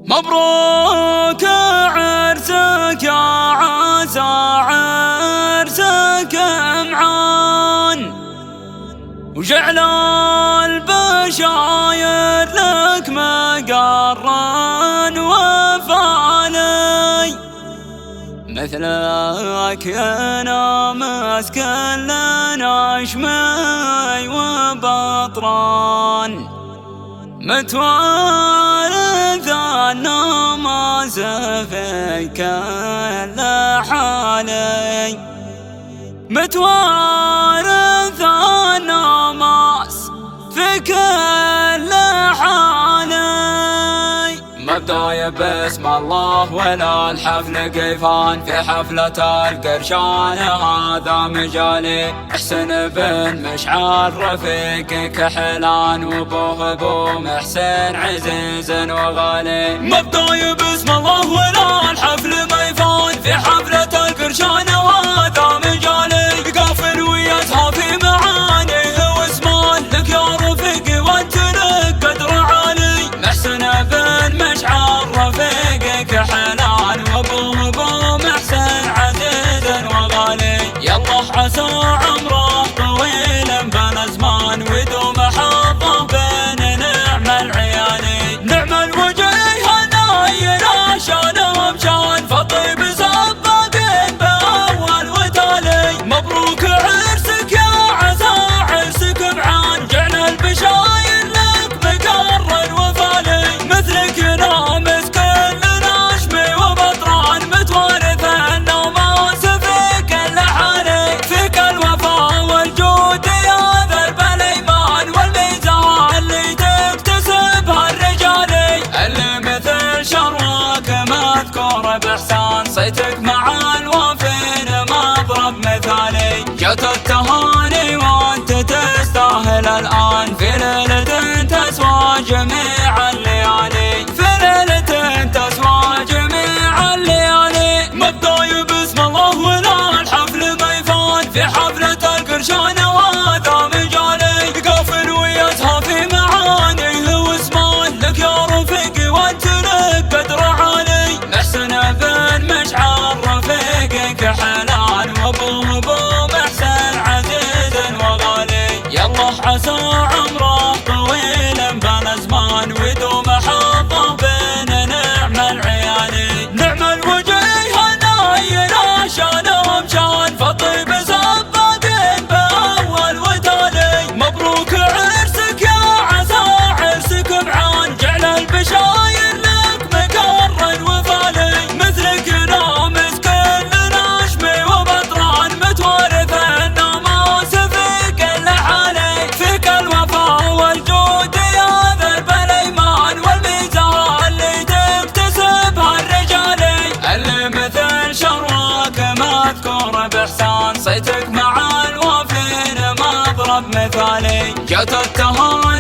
مبروك عرسك يا عسى عرسك معان، وجعل البشاير لك مقرا وفالي، مثلك انا مسكن لنا شمي وبطران، متوارث النماس في كل حالي، متوارث النماس في كل حالي. مبداية باسم الله ولا الحفل قيفان، في حفلة القرشان هذا مجالي، حسن بن مشعل رفيق كحلان، وابوه ابو محسن عزيز وغالي. مبداية باسم الله ولا الحفل قيفان، في حفلة القرشان هذا مجالي، قافل ويتها في معانيه واسمان، لك يا رفيق وانت لك قدر عالي، محسن بن مشعل رفيقك حلال، وابو محسن عزيز وغالي. يالله عسى عمره طويل بالازمان، ودوم حظه بين نعم العيالي، نعم الوجيه نايل شانهم شان، فالطيب سباقين باول وتالي. مبروك عرسك يا عسى عرسك معان، جعل البشاير لك مقرا وفالي، مثلك نامس كل نشمي وبطران، متوارث النماس في كل حالي، فيك الوفا والجود يا ذرب الايمان، والميزان اللي تكتسبها الرجالي، اللي مثل شرواك مذكور باحسان، صيتك مع الوافين مضرب مثالي، جت التهاني وانت تستاهل الان، في ليلة تسوى جميع الليالي، في ليلة تسوى جميع الليالي. مبداي باسم الله ولا الحفل قيفان، في حفلة القرشان وهذا مجالي، قافل ويتها في معانيه واسمان، لك يا رفيقي وانت لك قدر عالي، محسن بن مشعل رفيقك حلال، وابو محسن عزيز وغالي. يالله عسى عمره طويل بالازمان، ودوم حظه بين نعم العيالي، نعم الوجيه نايل شانهم شان، فالطيب سباقين باول وتالي. مبروك عرسك يا عسى عرسك معان، جعل البشاير لك مقرا وفالي، مثلك نامس كل نشمي وبطران، متوارث النماس في كل حالي، فيك الوفا والجود يا ذرب الايمان، والميزان اللي تكتسبها الرجالي، اللي مثل شرواك مذكور باحسان، صيتك مع الوافين مضرب مثالي، جت التهاني